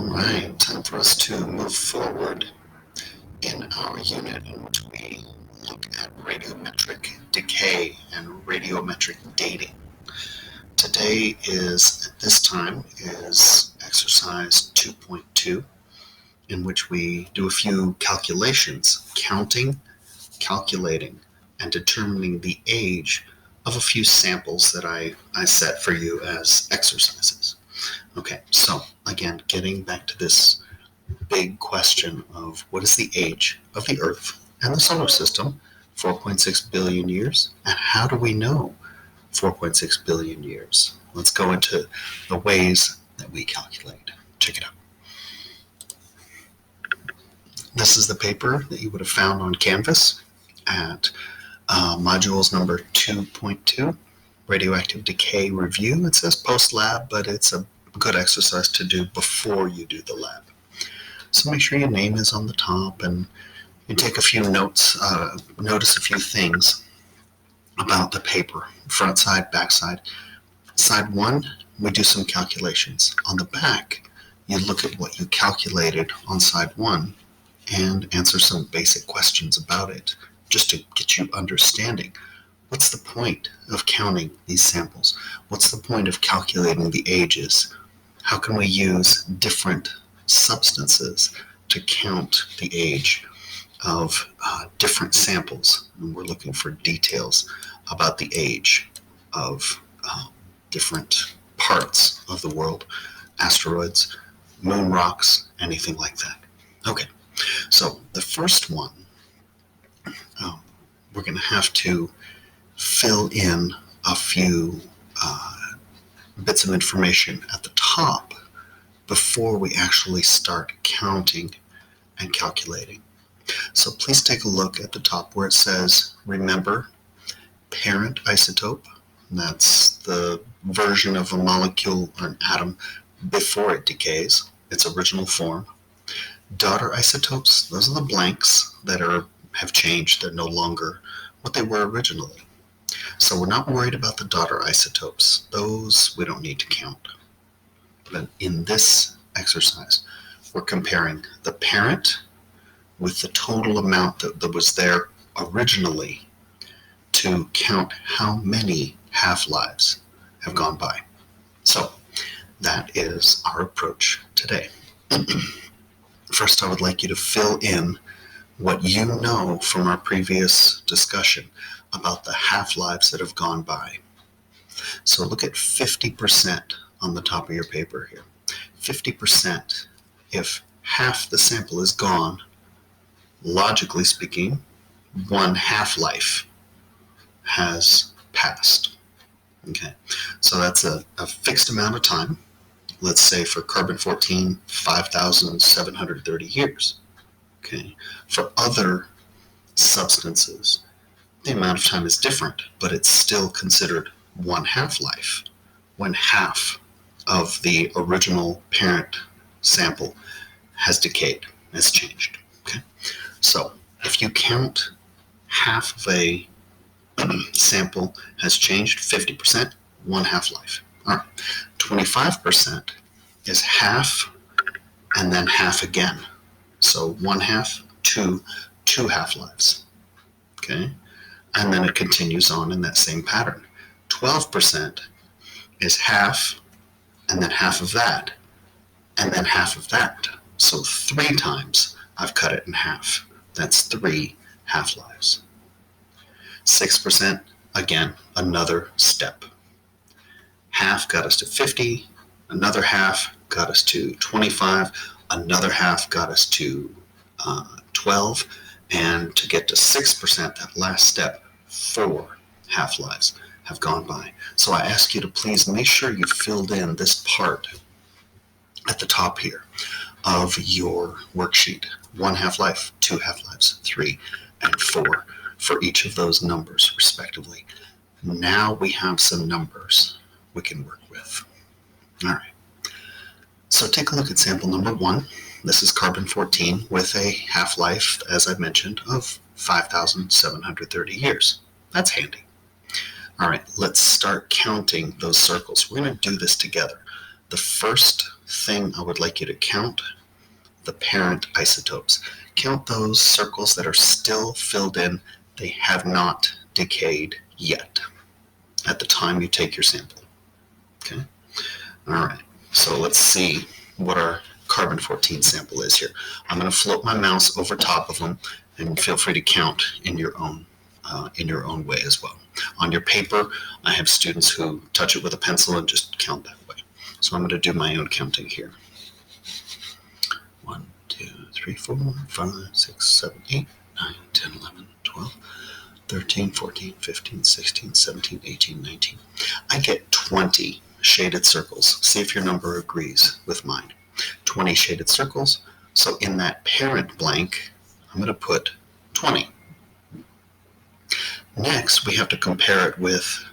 right, time for us to move forward in our unit in which we look at radiometric decay and radiometric dating. Today at this time, is exercise 2.2, in which we do a few calculations, counting, calculating, and determining the age of a few samples that I set for you as exercises. Okay, so again, getting back to this big question of what is the age of the Earth and the solar system, 4.6 billion years, and how do we know 4.6 billion years? Let's go into the ways that we calculate. Check it out. This is the paper that you would have found on Canvas at modules number 2.2, Radioactive Decay Review. It says post-lab, but it's a good exercise to do before you do the lab. So make sure your name is on the top and you take a few notes, notice a few things about the paper, front side, back side. Side one, we do some calculations. On the back, you look at what you calculated on side one and answer some basic questions about it, just to get you understanding. What's the point of counting these samples? What's the point of calculating the ages? How can we use different substances to count the age of different samples? And we're looking for details about the age of different parts of the world, asteroids, moon rocks, anything like that. Okay, so the first one, we're going to have to fill in a few bits of information at the top before we actually start counting and calculating. So please take a look at the top where it says, remember, parent isotope. That's the version of a molecule or an atom before it decays, its original form. Daughter isotopes, those are the blanks that have changed. They're no longer what they were originally. So we're not worried about the daughter isotopes. Those we don't need to count. But in this exercise, we're comparing the parent with the total amount that was there originally to count how many half-lives have gone by. So that is our approach today. First, I would like you to fill in what you know from our previous discussion about the half-lives that have gone by. So look at 50% on the top of your paper here. 50%, if half the sample is gone, logically speaking, one half-life has passed. Okay, so that's a fixed amount of time. Let's say for carbon-14, 5,730 years. Okay, for other substances, the amount of time is different, but it's still considered one half-life when half of the original parent sample has decayed, has changed. Okay, so if you count half of a sample has changed, 50%, one half-life. All right, 25% is half and then half again. So one half, two half-lives. Okay, and then it continues on in that same pattern. 12% is half and then half of that and then half of that. So 3 times I've cut it in half. That's 3 half-lives. 6%, again, another step. Half got us to 50, another half got us to 25, another half got us to 12, and to get to 6%, that last step, 4 half-lives have gone by. So I ask you to please make sure you filled in this part at the top here of your worksheet. 1 half-life, 2 half-lives, 3, and 4 for each of those numbers respectively. Now we have some numbers we can work with. All right. So take a look at sample number 1. This is carbon-14 with a half-life, as I mentioned, of 5,730 years. That's handy. All right, let's start counting those circles. We're going to do this together. the first thing I would like you to count, the parent isotopes. Count those circles that are still filled in. They have not decayed yet at the time you take your sample. Okay? All right. So let's see what our carbon-14 sample is here. I'm going to float my mouse over top of them, and feel free to count in your own way as well. On your paper, I have students who touch it with a pencil and just count that way. So I'm going to do my own counting here. 1, 2, 3, 4, 5, 6, 7, 8, 9, 10, 11, 12, 13, 14, 15, 16, 17, 18, 19. I get 20 shaded circles. See if your number agrees with mine. 20 shaded circles. So in that parent blank, I'm going to put 20. Next, we have to compare it with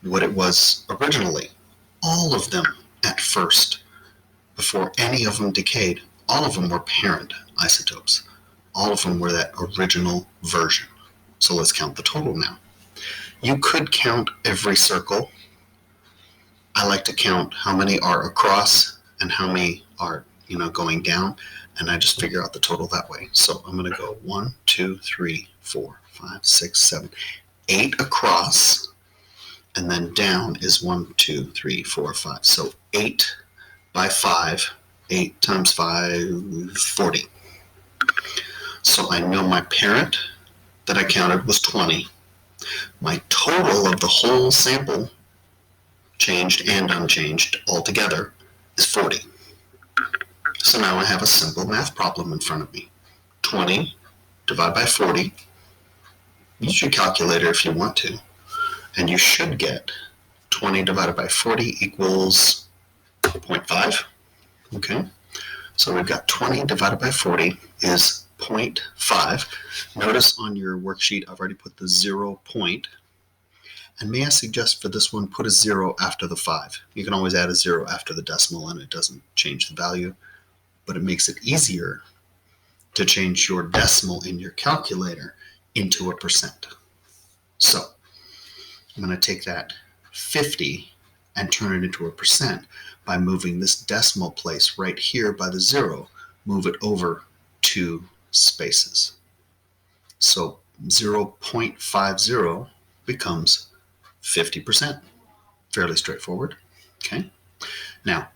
what it was originally. All of them at first, before any of them decayed, all of them were parent isotopes. All of them were that original version. So let's count the total now. You could count every circle. I like to count how many are across and how many are, going down, and I just figure out the total that way. So I'm going to go 1, 2, 3, 4, 5, 6, 7, 8 across, and then down is 1, 2, 3, 4, 5. So 8 by 5, 8 times 5, 40. So I know my parent that I counted was 20. My total of the whole sample, changed and unchanged altogether, is 40. So now I have a simple math problem in front of me. 20 divided by 40. Use your calculator if you want to. And you should get 20 divided by 40 equals 0.5. Okay? So we've got 20 divided by 40 is 0.5. Notice on your worksheet I've already put the 0 point. And may I suggest for this one, put a 0 after the 5. You can always add a 0 after the decimal and it doesn't change the value. But it makes it easier to change your decimal in your calculator into a percent. So I'm going to take that 50 and turn it into a percent by moving this decimal place right here by the 0, move it over 2 spaces. So 0.50 becomes 50%. Fairly straightforward. Okay. Now,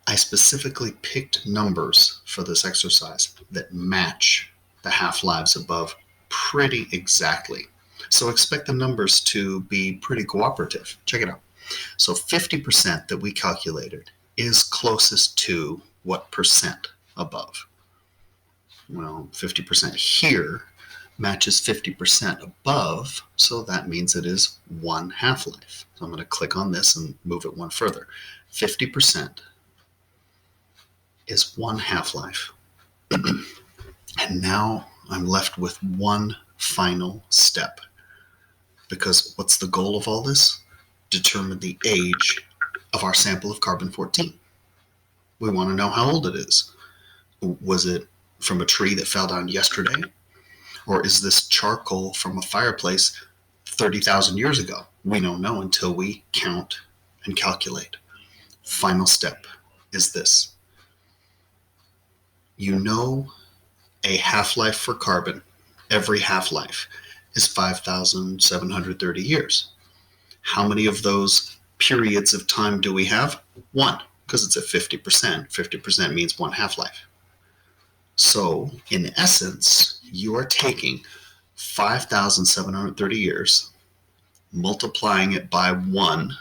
I specifically picked numbers for this exercise that match the half-lives above pretty exactly. So expect the numbers to be pretty cooperative. Check it out. So 50% that we calculated is closest to what percent above? Well, 50% here matches 50% above, so that means it is 1 half-life. So I'm going to click on this and move it one further. 50% is 1 half-life. And now I'm left with one final step. Because what's the goal of all this? Determine the age of our sample of carbon-14. We want to know how old it is. Was it from a tree that fell down yesterday? Or is this charcoal from a fireplace 30,000 years ago? We don't know until we count and calculate. Final step is this. You know a half-life for carbon, every half-life, is 5,730 years. How many of those periods of time do we have? 1, because it's at 50%. 50% means 1 half-life. So, in essence, you are taking 5,730 years, multiplying it by 1,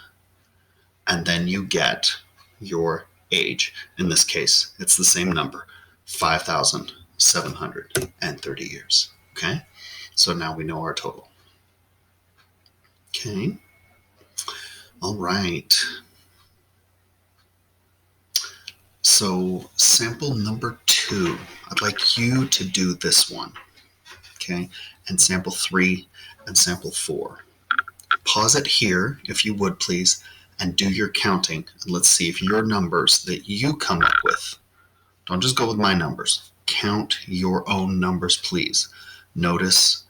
and then you get your age. In this case, it's the same number, 5,730 years. Okay? So now we know our total. Okay. All right. So sample number 2, I'd like you to do this one. Okay. And sample 3 and sample 4. Pause it here, if you would, please, and do your counting. And let's see if your numbers that you come up with, don't just go with my numbers. Count your own numbers, please. Notice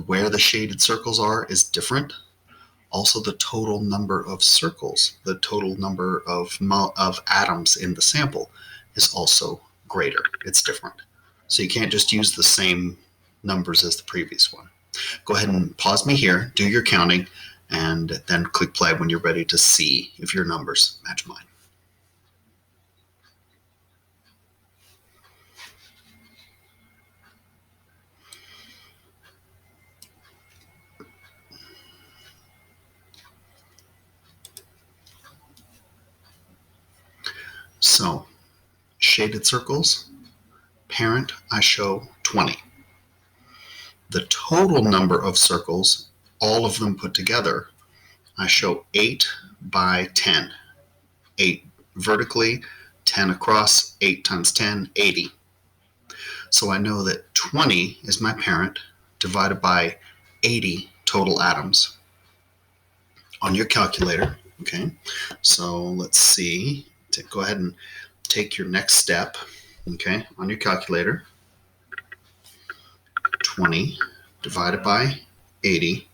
where the shaded circles are is different. Also, the total number of circles, the total number of atoms in the sample is also greater. It's different. So you can't just use the same numbers as the previous one. Go ahead and pause me here, do your counting, and then click play when you're ready to see if your numbers match mine. So, shaded circles, parent, I show 20. The total number of circles, all of them put together, I show 8 by 10. 8 vertically, 10 across, 8 times 10, 80. So I know that 20 is my parent divided by 80 total atoms. On your calculator, okay? So let's see. Go ahead and take your next step, okay? On your calculator, 20 divided by 80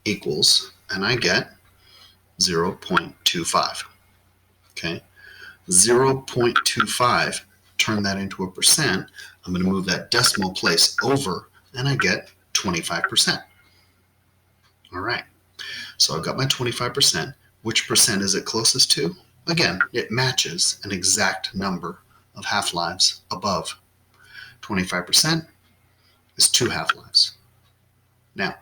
equals, and I get 0.25, okay? 0.25, turn that into a percent. I'm going to move that decimal place over, and I get 25%. All right, so I've got my 25%. Which percent is it closest to? Again, it matches an exact number of half-lives above. 25% is 2 half-lives. Now,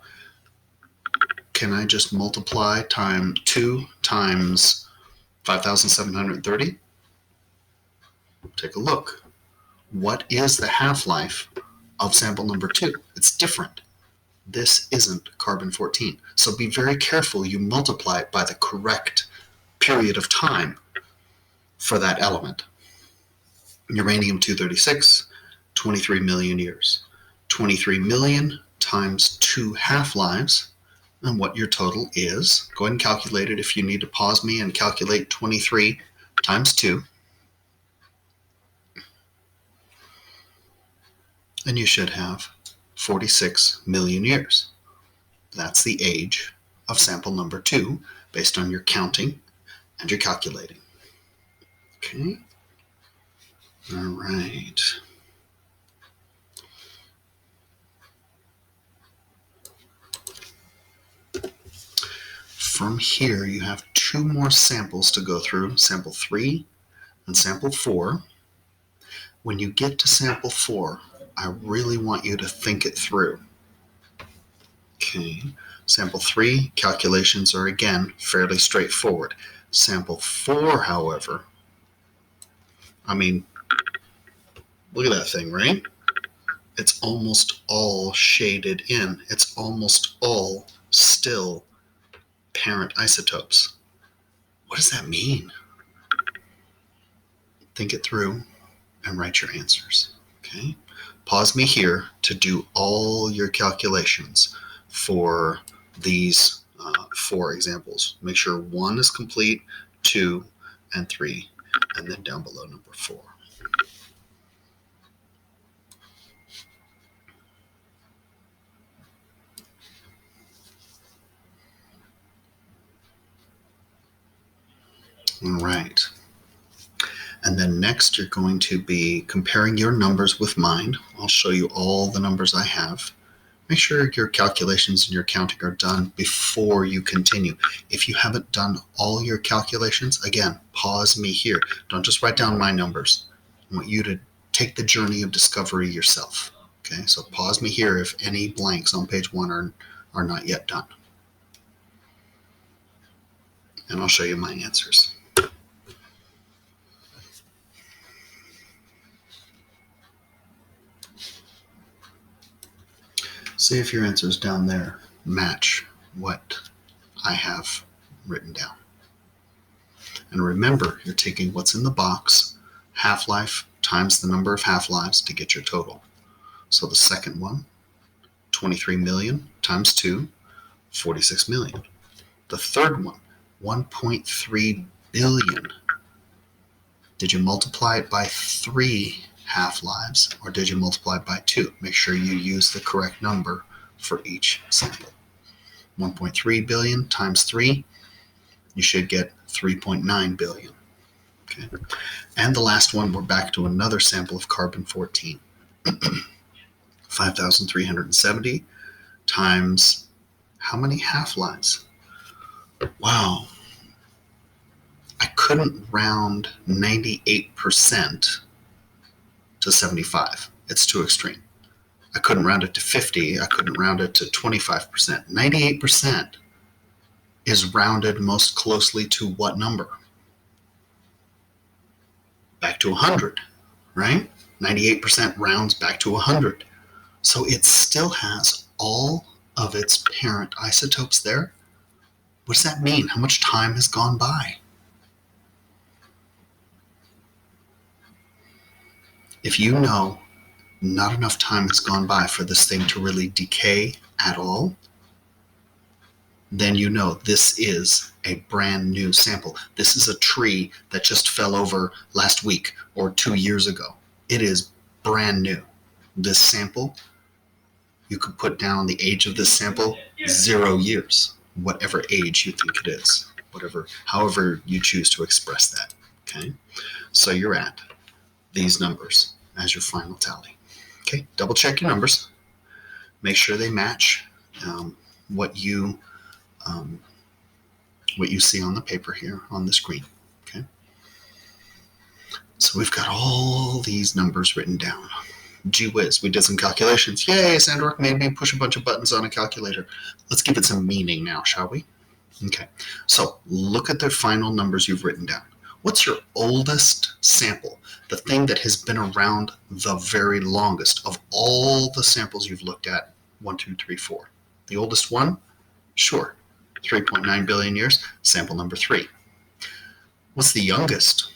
can I just multiply 2 times 5,730? Take a look. What is the half-life of sample number 2? It's different. This isn't carbon-14. So be very careful you multiply it by the correct period of time for that element. Uranium-236, 23 million years. 23 million times 2 half-lives, and what your total is. Go ahead and calculate it if you need to pause me and calculate 23 times 2. And you should have 46 million years. That's the age of sample number 2 based on your counting and your calculating. Okay. All right. From here, you have 2 more samples to go through, sample 3 and sample 4. When you get to sample 4, I really want you to think it through. Okay, sample 3, calculations are again fairly straightforward. Sample 4, however, I mean, look at that thing, right? It's almost all shaded in. It's almost all still parent isotopes. What does that mean? Think it through and write your answers, okay? Pause me here to do all your calculations for these 4 examples. Make sure 1 is complete, 2 and 3, and then down below number 4. All right. And then next, you're going to be comparing your numbers with mine. I'll show you all the numbers I have. Make sure your calculations and your counting are done before you continue. If you haven't done all your calculations, again, pause me here. Don't just write down my numbers. I want you to take the journey of discovery yourself. Okay, so pause me here if any blanks on page 1 are not yet done. And I'll show you my answers. See if your answers down there match what I have written down. And remember, you're taking what's in the box, half-life times the number of half-lives to get your total. So the second one, 23 million times 2, 46 million. The third one, 1.3 billion. Did you multiply it by 3 half-lives, or did you multiply it by 2? Make sure you use the correct number for each sample. 1.3 billion times 3, you should get 3.9 billion. Okay. And the last one, we're back to another sample of carbon-14. 5,370 times how many half-lives? Wow. I couldn't round 98% to 75. It's too extreme. I couldn't round it to 50. I couldn't round it to 25%. 98% is rounded most closely to what number? Back to 100, right? 98% rounds back to 100. So it still has all of its parent isotopes there. What does that mean? How much time has gone by? If you know not enough time has gone by for this thing to really decay at all, then you know this is a brand new sample. This is a tree that just fell over last week or 2 years ago. It is brand new. This sample, you could put down the age of this sample, 0 years, whatever age you think it is, however you choose to express that. Okay, so you're at these numbers as your final tally. Okay, double check your numbers. Make sure they match what you see on the paper here on the screen. Okay, so we've got all these numbers written down. Gee whiz, we did some calculations. Yay, Sandrock made me push a bunch of buttons on a calculator. Let's give it some meaning now, shall we? Okay, so look at the final numbers you've written down. What's your oldest sample? The thing that has been around the very longest of all the samples you've looked at? 1, 2, 3, 4. The oldest one? Sure. 3.9 billion years. Sample number 3. What's the youngest?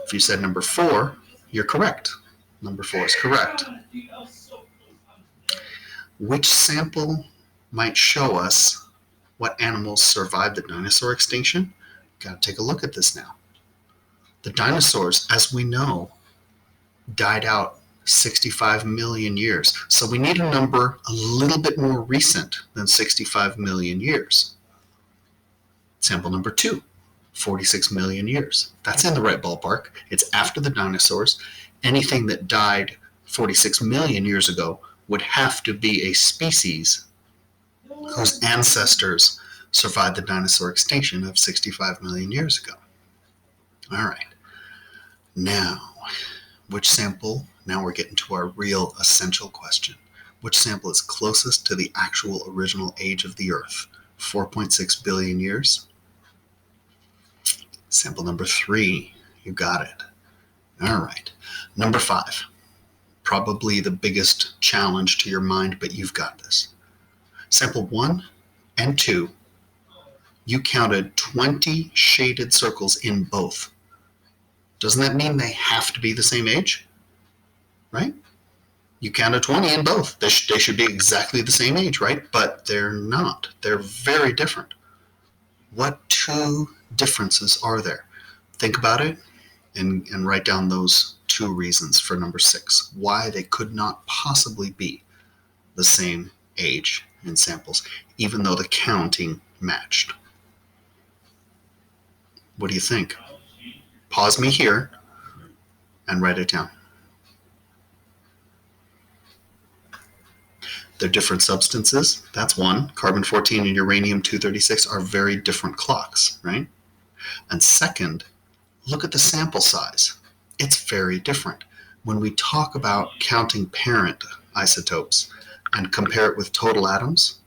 If you said number 4, you're correct. Number 4 is correct. Which sample might show us what animals survived the dinosaur extinction? Got to take a look at this now. The dinosaurs, as we know, died out 65 million years. So we need a number a little bit more recent than 65 million years. Sample number 2, 46 million years. That's in the right ballpark. It's after the dinosaurs. Anything that died 46 million years ago would have to be a species whose ancestors survived the dinosaur extinction of 65 million years ago. All right. Now, which sample? Now we're getting to our real essential question. Which sample is closest to the actual original age of the Earth? 4.6 billion years? Sample number 3. You got it. All right. Number 5. Probably the biggest challenge to your mind, but you've got this. Sample 1 and 2, you counted 20 shaded circles in both. Doesn't that mean they have to be the same age? Right? You counted 20 in both. They should be exactly the same age, right? But they're not. They're very different. What 2 differences are there? Think about it and write down those 2 reasons for number 6. Why they could not possibly be the same age in samples, even though the counting matched. What do you think? Pause me here and write it down. They're different substances. That's one. Carbon-14 and uranium-236 are very different clocks, right? And second, look at the sample size. It's very different. When we talk about counting parent isotopes and compare it with total atoms,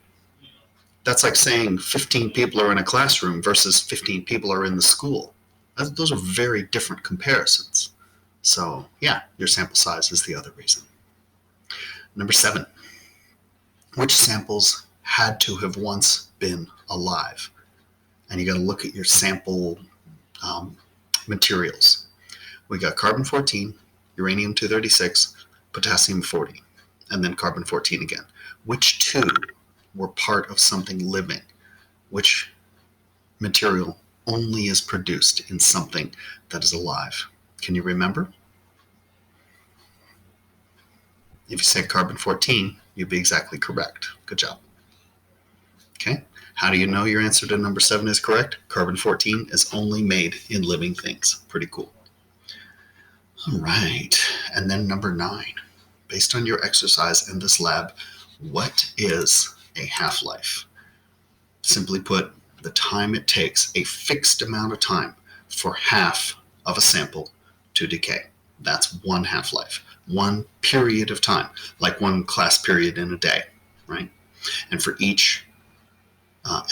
that's like saying 15 people are in a classroom versus 15 people are in the school. Those are very different comparisons. So yeah, your sample size is the other reason. Number 7, which samples had to have once been alive? And you got to look at your sample materials. We got carbon-14, uranium-236, potassium-40, and then carbon-14 again. Which 2 were part of something living? Which material only is produced in something that is alive? Can you remember? If you said carbon-14, you'd be exactly correct. Good job. Okay? How do you know your answer to number 7 is correct? Carbon-14 is only made in living things. Pretty cool. All right. And then number 9. Based on your exercise in this lab, what is a half-life? Simply put, the time it takes, a fixed amount of time for half of a sample to decay. That's one half-life, one period of time, like one class period in a day, right? And for each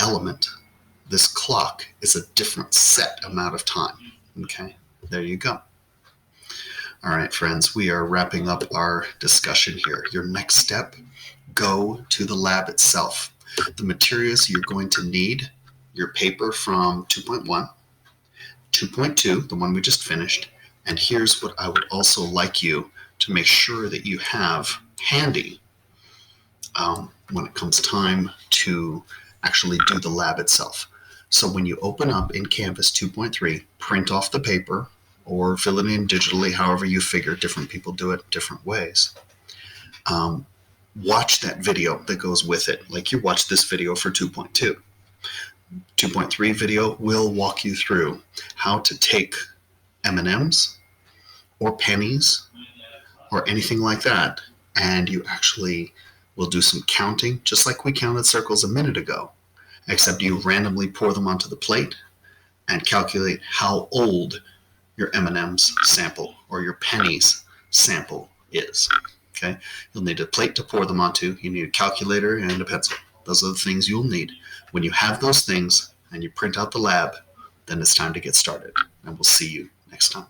element, this clock is a different set amount of time. Okay, there you go. All right, friends, we are wrapping up our discussion here. Your next step, go to the lab itself. The materials you're going to need, your paper from 2.1, 2.2, the one we just finished, and here's what I would also like you to make sure that you have handy when it comes time to actually do the lab itself. So when you open up in Canvas 2.3, print off the paper or fill it in digitally, however you figure. Different people do it different ways. Watch that video that goes with it, like you watch this video for 2.2. 2.3 video will walk you through how to take M&Ms or pennies or anything like that, and you actually will do some counting, just like we counted circles a minute ago, except you randomly pour them onto the plate and calculate how old your M&Ms sample or your pennies sample is. Okay, you'll need a plate to pour them onto. You need a calculator and a pencil. Those are the things you'll need. When you have those things and you print out the lab, then it's time to get started. And we'll see you next time.